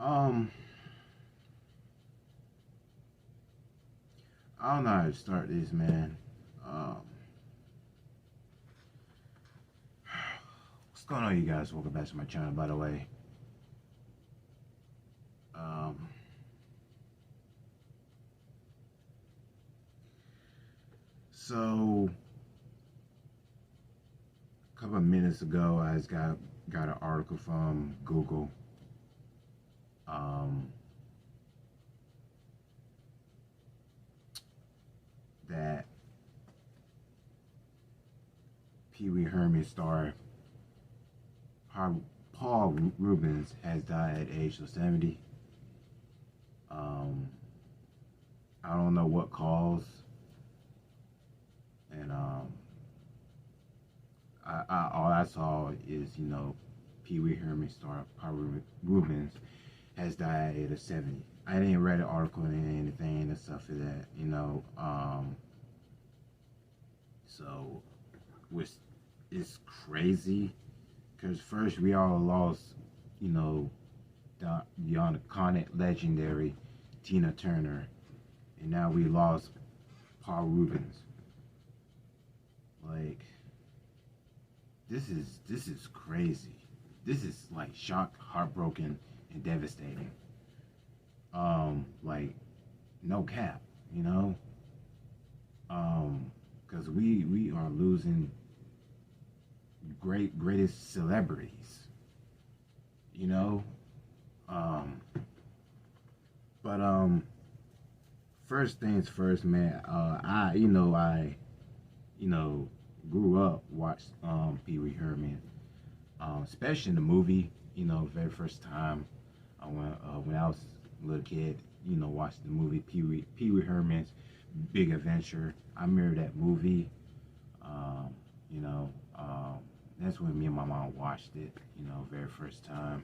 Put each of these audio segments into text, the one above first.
Um, I don't know how to start this, man. Um, what's going on, you guys? Welcome back to my channel, by the way. Um, so a couple of minutes ago, I just got an article from Google. Um, that Pee Wee Herman star Paul Reubens has died at the age of 70. Um, I don't know what cause, and all I saw is, Pee Wee Herman star Paul Reubens has died at age of 70. I didn't read an article and anything and stuff of that. So it's crazy because first we all lost, the iconic, legendary Tina Turner, and now we lost Paul Reubens. Like, this is crazy. This is like shocked, heartbroken, and devastating. Like, no cap, because we are losing greatest celebrities, you know. But first things first, man. I grew up watched Pee Wee Herman, especially in the movie. Very first time when I was a little kid, watched the movie Pee Wee Herman's Big Adventure. I remember that movie. You know, that's when me and my mom watched it. Very first time.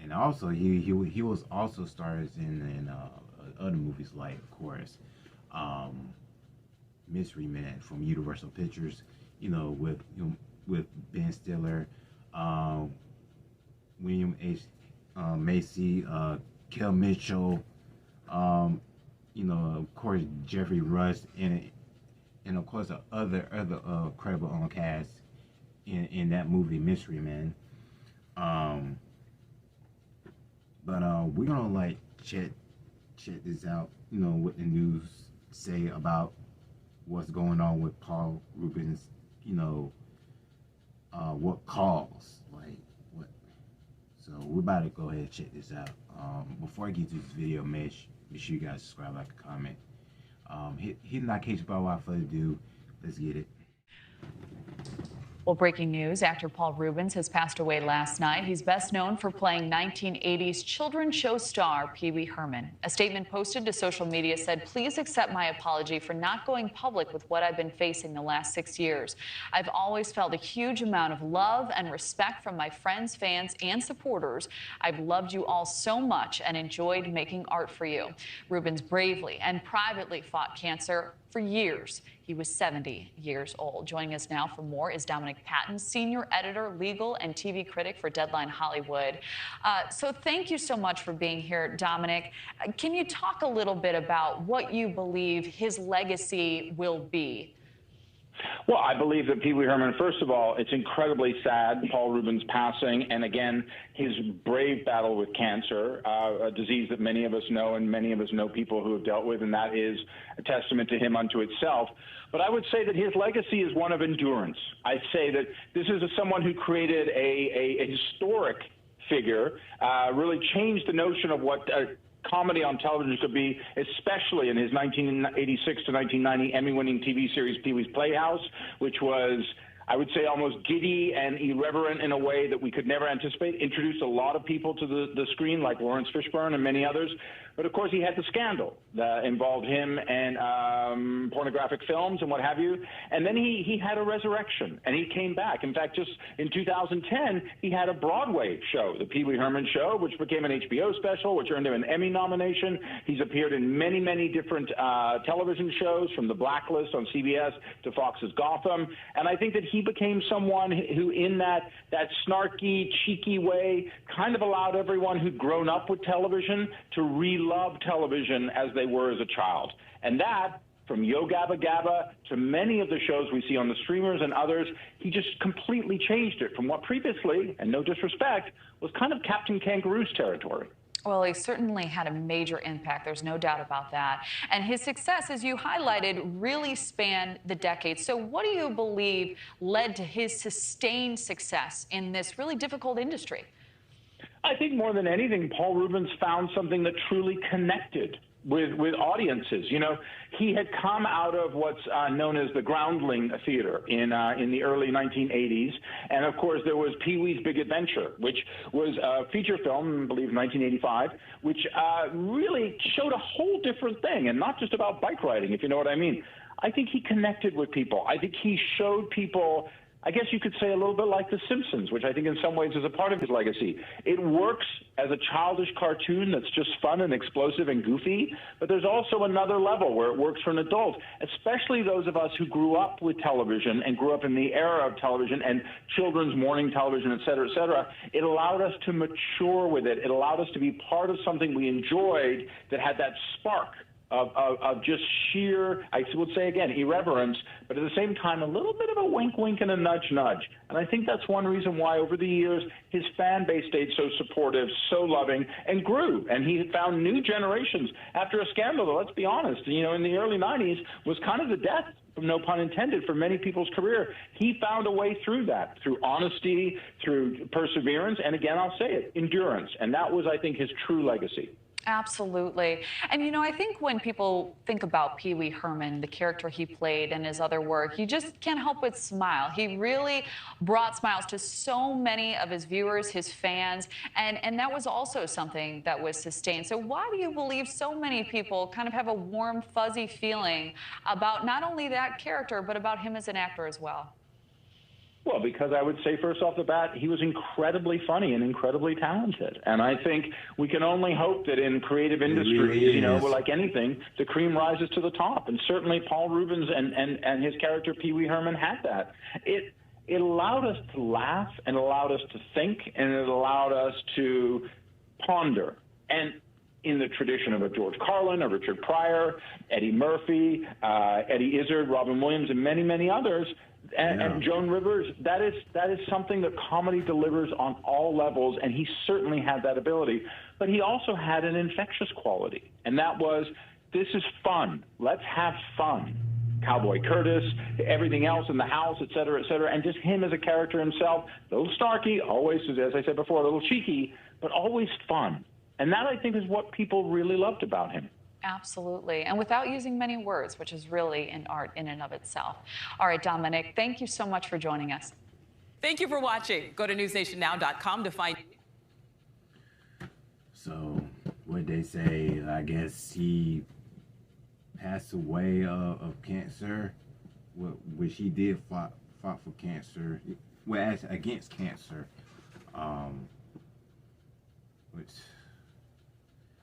And also he was also stars in other movies, like, of course, Mystery Man from Universal Pictures. With Ben Stiller, William H. Macy, Kel Mitchell, of course Jeffrey Rush, and of course other credible cast in that movie Mystery Man. But we're gonna like check this out. What the news say about what's going on with Paul Reubens. What cause, like what. So we're about to go ahead and check this out. Before I get to this video, make sure you guys subscribe, like, and comment. Hit the notification bell. Without further ado, let's get it. Well, breaking news, actor Paul Reubens has passed away last night. He's best known for playing 1980s children's show star Pee Wee Herman. A statement posted to social media said, "Please accept my apology for not going public with what I've been facing the last 6 years. I've always felt a huge amount of love and respect from my friends, fans, and supporters. I've loved you all so much and enjoyed making art for you." Reubens bravely and privately fought cancer for years. He was 70 years old. Joining us now for more is Dominic Patton, senior editor, legal and TV critic for Deadline Hollywood. So thank you so much for being here, Dominic. Can you talk a little bit about what you believe his legacy will be? Well, I believe that Pee Wee Herman, first of all, it's incredibly sad, Paul Reubens passing, and again, his brave battle with cancer, a disease that many of us know and many of us know people who have dealt with, and that is a testament to him unto itself. But I would say that his legacy is one of endurance. I say that this is someone who created a historic figure, really changed the notion of what comedy on television could be, especially in his 1986 to 1990 Emmy-winning TV series Pee-wee's Playhouse, which was, I would say, almost giddy and irreverent in a way that we could never anticipate. Introduced a lot of people to the screen, like Lawrence Fishburne and many others. But, of course, he had the scandal that involved him and pornographic films and what have you. And then he had a resurrection, and he came back. In fact, just in 2010, he had a Broadway show, The Pee Wee Herman Show, which became an HBO special, which earned him an Emmy nomination. He's appeared in many, many different television shows, from The Blacklist on CBS to Fox's Gotham. And I think that he became someone who, in that snarky, cheeky way, kind of allowed everyone who'd grown up with television to re-love television as they were as a child. And that, from Yo Gabba Gabba to many of the shows we see on the streamers and others, he just completely changed it from what previously, and no disrespect, was kind of Captain Kangaroo's territory. Well, he certainly had a major impact. There's no doubt about that. And his success, as you highlighted, really spanned the decades. So what do you believe led to his sustained success in this really difficult industry? I think more than anything, Paul Reubens found something that truly connected with audiences. You know, he had come out of what's known as the Groundling Theater in the early 1980s, and of course there was Pee-wee's Big Adventure, which was a feature film, I believe 1985, which really showed a whole different thing, and not just about bike riding, if you know what I mean. I think he connected with people. I think he showed people, I guess you could say, a little bit like The Simpsons, which I think in some ways is a part of his legacy. It works as a childish cartoon that's just fun and explosive and goofy, but there's also another level where it works for an adult, especially those of us who grew up with television and grew up in the era of television and children's morning television, et cetera, et cetera. It allowed us to mature with it. It allowed us to be part of something we enjoyed that had that spark of just sheer, I would say again, irreverence, but at the same time, a little bit of a wink, wink, and a nudge, nudge. And I think that's one reason why over the years, his fan base stayed so supportive, so loving, and grew. And he found new generations after a scandal that, let's be honest, you know, in the early 90s was kind of the death, no pun intended, for many people's career. He found a way through that, through honesty, through perseverance, and again, I'll say it, endurance. And that was, I think, his true legacy. Absolutely. And, you know, I think when people think about Pee Wee Herman, the character he played and his other work, you just can't help but smile. He really brought smiles to so many of his viewers, his fans, and that was also something that was sustained. So why do you believe so many people kind of have a warm, fuzzy feeling about not only that character, but about him as an actor as well? Well, because I would say first off the bat, he was incredibly funny and incredibly talented. And I think we can only hope that in creative industries, you know, like anything, the cream rises to the top. And certainly Paul Reubens and his character Pee Wee Herman had that. It allowed us to laugh and allowed us to think and it allowed us to ponder. And in the tradition of a George Carlin, a Richard Pryor, Eddie Murphy, Eddie Izzard, Robin Williams, and many, many others, and Joan Rivers, that is something that comedy delivers on all levels, and he certainly had that ability. But he also had an infectious quality, and that was, this is fun. Let's have fun. Cowboy Curtis, everything else in the house, et cetera, and just him as a character himself, a little snarky, always, as I said before, a little cheeky, but always fun. And that, I think, is what people really loved about him. Absolutely. And without using many words, which is really an art in and of itself. All right, Dominic, thank you so much for joining us. Thank you for watching. Go to newsnationnow.com to find. So, what they say, I guess he passed away of cancer, which he did fought for cancer, well, against cancer,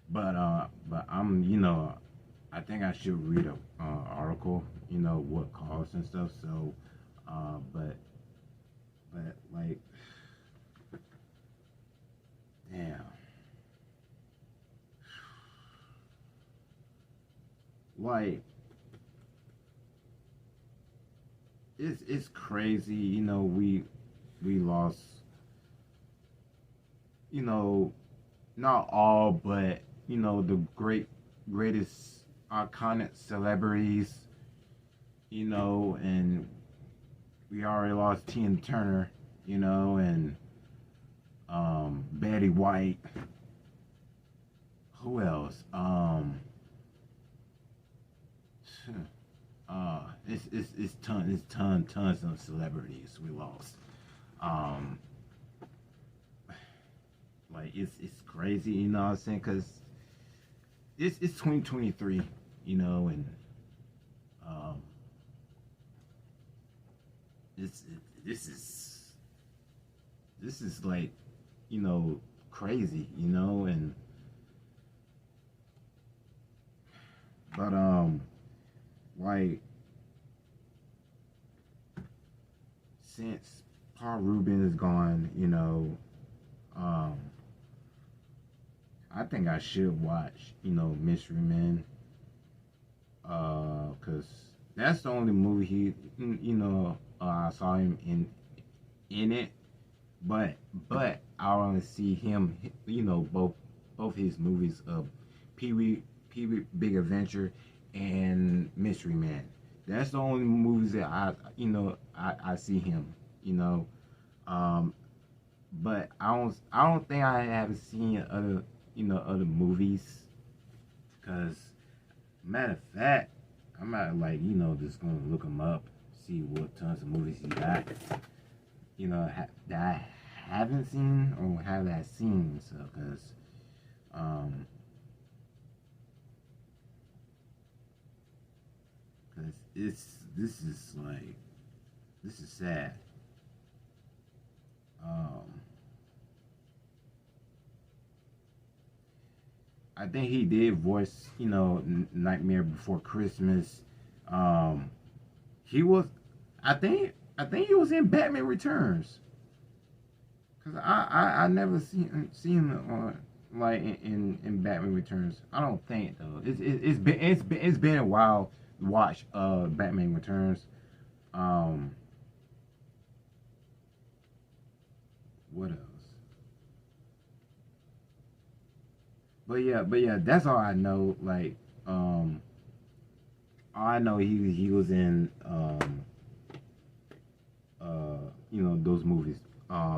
but I'm, you know, I think I should read a article, you know, what caused and stuff. So, but like, damn, like, it's crazy, you know. We lost, you know, not all, but you know, the greatest iconic celebrities, you know, and we already lost Tina Turner, you know, and Betty White. Who else? It's tons of celebrities we lost. Like it's crazy, you know what I'm saying? Cause it's 2023, you know, and this is like, you know, crazy, you know, and but like since Paul Reubens is gone, you know, I think I should watch, you know, Mystery Men, cause that's the only movie he, you know, I saw him in it, but I want to see him, you know, both his movies of Pee-wee Big Adventure and Mystery Man. That's the only movies that you know, I see him, you know. But I don't think I haven't seen other, you know, other movies. Cause matter of fact, I'm not like, you know, just gonna look him up, see what tons of movies he got, you know, that I haven't seen or have I seen. So, cause this is like, this is sad. I think he did voice, you know, Nightmare Before Christmas. He was, I think he was in Batman Returns. Cause I never seen him on like in Batman Returns. I don't think though. It's been a while to watch Batman Returns. What else? But yeah, that's all I know. Like, all I know he was in you know, those movies,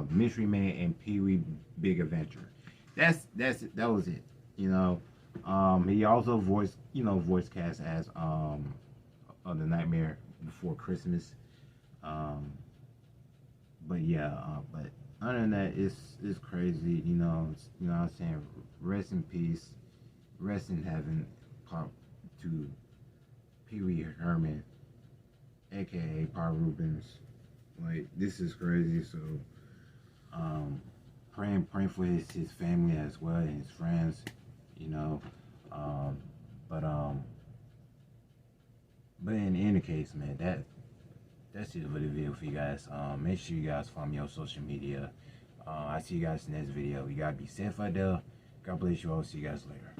Mystery Man and Pee-wee Big Adventure. That was it. You know, he also voiced, you know, voice cast as the Nightmare Before Christmas. But yeah, but other than that, it's crazy. You know what I'm saying. Rest in peace, rest in heaven, to Pee Wee Herman, aka Paul Reubens. Like, this is crazy. So, praying for his family as well and his friends. You know, but in any case, man, that's it for the video for you guys. Make sure you guys follow me on social media. I see you guys in the next video. You gotta be safe out there. God bless you all. See you guys later.